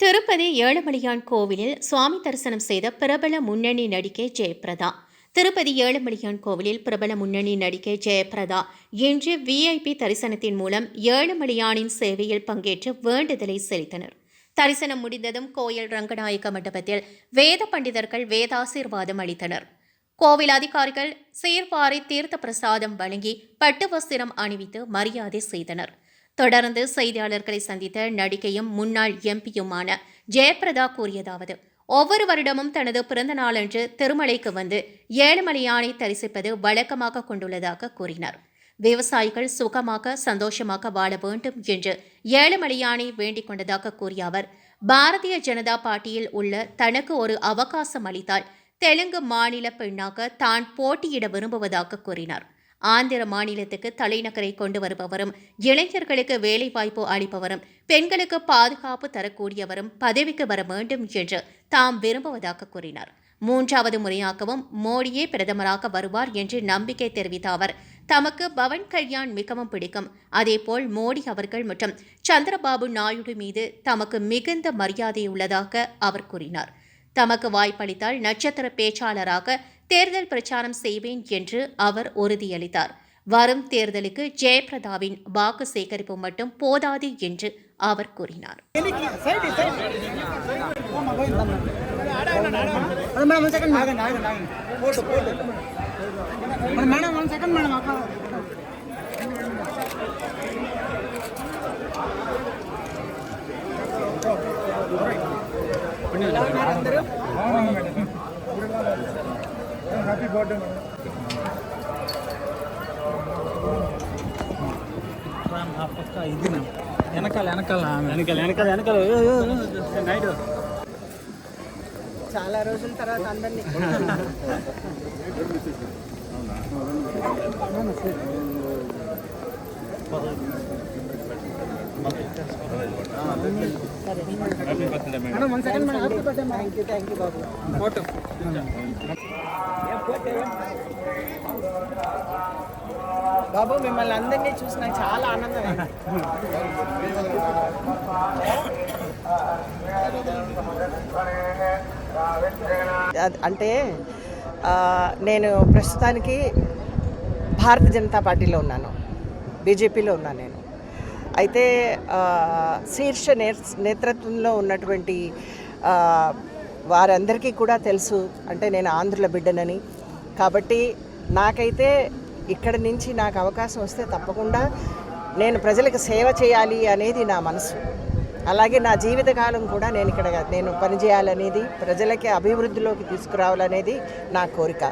திருப்பதி ஏழுமலையான் கோவிலில் சுவாமி தரிசனம் செய்த பிரபல முன்னணி நடிகை ஜெயபிரதா. திருப்பதி ஏழுமலையான் கோவிலில் பிரபல முன்னணி நடிகை ஜெயபிரதா இன்று விஐபி தரிசனத்தின் மூலம் ஏழுமலையானின் சேவையில் பங்கேற்று வேண்டுதலை செலுத்தினர். தரிசனம் முடிந்ததும் கோயில் ரங்கநாயக்க மண்டபத்தில் வேத பண்டிதர்கள் வேதாசீர்வாதம் அளித்தனர். கோவில் அதிகாரிகள் சீர்வாரி தீர்த்த பிரசாதம் வழங்கி பட்டு வஸ்திரம் அணிவித்து மரியாதை செய்தனர். தொடர்ந்து செய்தியாளர்களை சந்தித்த நடிகையும் முன்னாள் எம்பியுமான ஜெயபிரதா கூறியதாவது: ஒவ்வொரு வருடமும் தனது பிறந்த நாளன்று திருமலைக்கு வந்து ஏழுமலையானை தரிசிப்பது வழக்கமாக கொண்டுள்ளதாக கூறினார். விவசாயிகள் சுகமாக சந்தோஷமாக வாழ வேண்டும் என்று ஏழுமலையானை வேண்டிக் கொண்டதாக கூறிய அவர், பாரதிய ஜனதா பார்ட்டியில் உள்ள தனக்கு ஒரு அவகாசம் அளித்தால் தெலுங்கு மாநில பெண்ணாக தான் போட்டியிட விரும்புவதாக கூறினார். ஆந்திர மாநிலத்துக்கு தலைநகரை கொண்டு வருபவரும், இளைஞர்களுக்கு வேலைவாய்ப்பு அளிப்பவரும், பெண்களுக்கு பாதுகாப்பு தரக்கூடியவரும் பதவிக்கு வர வேண்டும் என்று தாம் விரும்புவதாக கூறினார். மூன்றாவது முறையாகவும் மோடியே பிரதமராக வருவார் என்று நம்பிக்கை தெரிவித்த அவர், தமக்கு பவன் கல்யாண் மிகவும் பிடிக்கும். அதேபோல் மோடி அவர்கள் மற்றும் சந்திரபாபு நாயுடு மீது தமக்கு மிகுந்த மரியாதை உள்ளதாக அவர் கூறினார். தமக்கு வாய்ப்பளித்தால் நட்சத்திர பேச்சாளராக தேர்தல் பிரச்சாரம் செய்வேன் என்று அவர் உறுதியளித்தார். வரும் தேர்தலுக்கு ஜெயபிரதாவின் வாக்கு சேகரிப்பு மட்டும் போதாது என்று அவர் கூறினார். హ్యాపీ బర్త్డే పక్క ఇది వెనకాల వెనకాల వెనకాల వెనకాల వెనకాల నైట్ చాలా రోజుల తర్వాత అందరినీ థ్యాంక్ యూ బాబు. ఫోటో బాబు, మిమ్మల్ని అందరినీ చూసి నాకు చాలా ఆనందం. అంటే నేను ప్రస్తుతానికి భారతీయ జనతా పార్టీలో ఉన్నాను, బీజేపీలో ఉన్నాను నేను. అయితే శీర్ష నేతృత్వంలో ఉన్నటువంటి వారందరికీ కూడా తెలుసు, అంటే నేను ఆంధ్రుల బిడ్డనని. కాబట్టి నాకైతే ఇక్కడి నుంచి నాకు అవకాశం వస్తే తప్పకుండా నేను ప్రజలకు సేవ చేయాలి అనేది నా మనసు. అలాగే నా జీవితకాలం కూడా నేను పనిచేయాలనేది, ప్రజలకి అభివృద్ధిలోకి తీసుకురావాలనేది నా కోరిక.